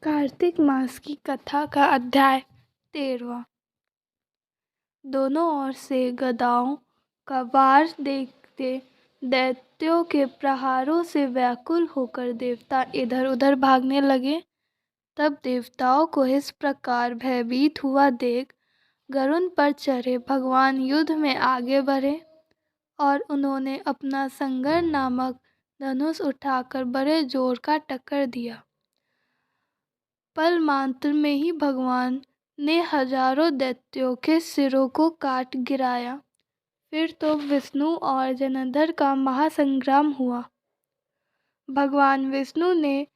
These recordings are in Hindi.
कार्तिक मास की कथा का अध्याय 13वां। दोनों ओर से गदाओं का वार देखते दैत्यों के प्रहारों से व्याकुल होकर देवता इधर उधर भागने लगे। तब देवताओं को इस प्रकार भयभीत हुआ देख गरुड़ पर चढ़े भगवान युद्ध में आगे बढ़े और उन्होंने अपना संगर नामक धनुष उठाकर बड़े जोर का टक्कर दिया। पल मात्र में ही भगवान ने हजारों दैत्यों के सिरों को काट गिराया। फिर तो विष्णु और जनार्दन का महासंग्राम हुआ। भगवान विष्णु ने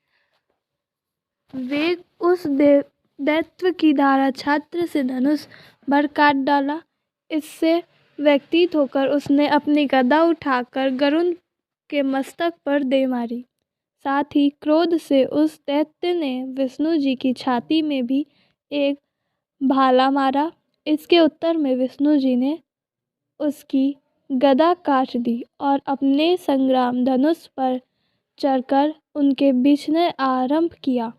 वेग उस दैत्य की धारा छात्र से धनुष भर काट डाला। इससे व्यथित होकर उसने अपनी गदा उठाकर गरुड़ के मस्तक पर दे मारी। साथ ही क्रोध से उस दैत्य ने विष्णु जी की छाती में भी एक भाला मारा। इसके उत्तर में विष्णु जी ने उसकी गदा काट दी और अपने संग्राम धनुष पर चढ़कर उनके बीचने आरंभ किया।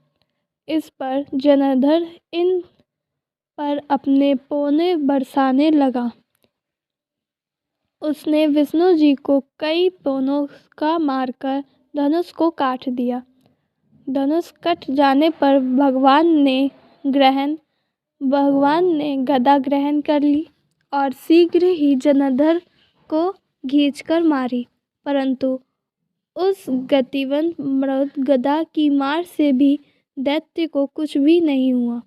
इस पर जनार्दन इन पर अपने पौने बरसाने लगा। उसने विष्णु जी को कई पौनों का मारकर धनुष को काट दिया। धनुष कट जाने पर भगवान ने गदा ग्रहण कर ली और शीघ्र ही जनार्दन को खींचकर मारी। परंतु उस गतिवंत मृत गदा की मार से भी दैत्य को कुछ भी नहीं हुआ।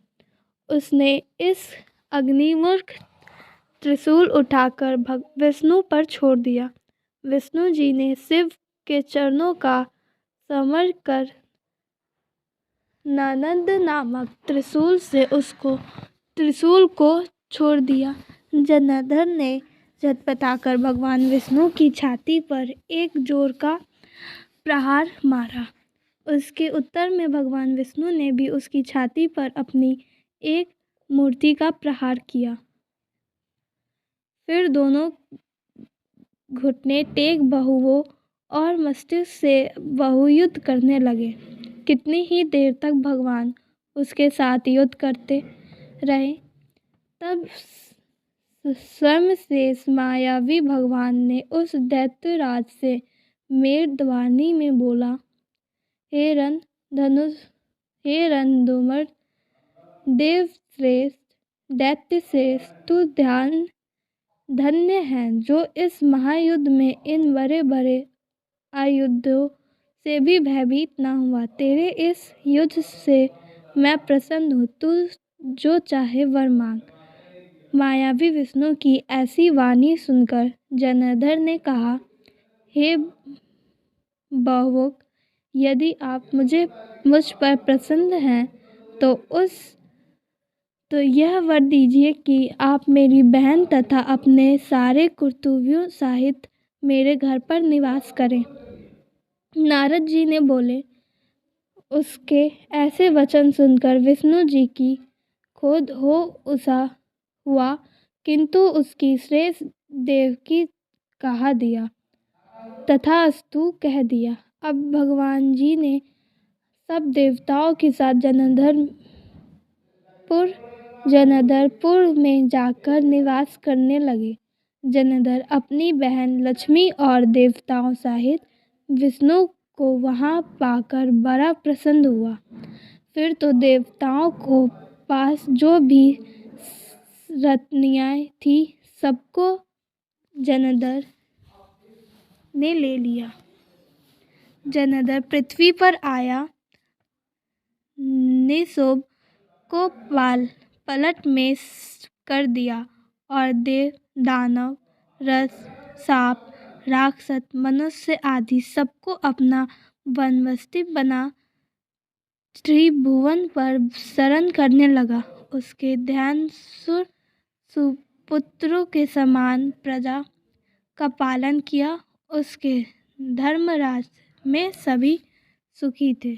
उसने इस अग्निमूर्ख त्रिशूल उठाकर विष्णु पर छोड़ दिया। विष्णु जी ने शिव के चरणों का स्मरण कर नारद नामक त्रिशूल से त्रिशूल को छोड़ दिया। जनार्दन ने झटपटाकर भगवान विष्णु की छाती पर एक जोर का प्रहार मारा। उसके उत्तर में भगवान विष्णु ने भी उसकी छाती पर अपनी एक मूर्ति का प्रहार किया। फिर दोनों घुटने टेक बाहुओं और मस्तक से बाहुयुद्ध करने लगे। कितनी ही देर तक भगवान उसके साथ युद्ध करते रहे। तब सर्वश्रेष्ठ मायावी भगवान ने उस दैत्यराज से मेघध्वनि में बोला, हे रणधुम्र देवश्रेष्ठ दैत्यश्रेष्ठ, तू धन्य है जो इस महायुद्ध में इन बड़े बड़े आयुधों से भी भयभीत न हुआ। तेरे इस युद्ध से मैं प्रसन्न हूँ। तू जो चाहे वर मांग। मायावी विष्णु की ऐसी वाणी सुनकर जनार्दन ने कहा, हे भावुक, यदि आप मुझ पर प्रसन्न हैं तो यह वर दीजिए कि आप मेरी बहन तथा अपने सारे कुटुंबियों सहित मेरे घर पर निवास करें। नारद जी ने बोले। उसके ऐसे वचन सुनकर विष्णु जी की क्रोध हो उसा हुआ, किंतु उसकी श्रेष्ठ देव की कहा दिया तथास्तु कह दिया। अब भगवान जी ने सब देवताओं के साथ जनार्दनपुर में जाकर निवास करने लगे। जनार्दन अपनी बहन लक्ष्मी और देवताओं सहित विष्णु को वहां पाकर बड़ा प्रसन्न हुआ। फिर तो देवताओं को पास जो भी रत्नियां थी सबको जनार्दन ने ले लिया। जनार्दन पृथ्वी पर आया। निशुंभ को पलट में कर दिया और देव, दानव, साप, राक्षस, मनुष्य आदि सबको अपना वशवर्ती बना त्रिभुवन पर शरण करने लगा। उसके ध्यान सुपुत्रों के समान प्रजा का पालन किया। उसके धर्मराज में सभी सुखी थे।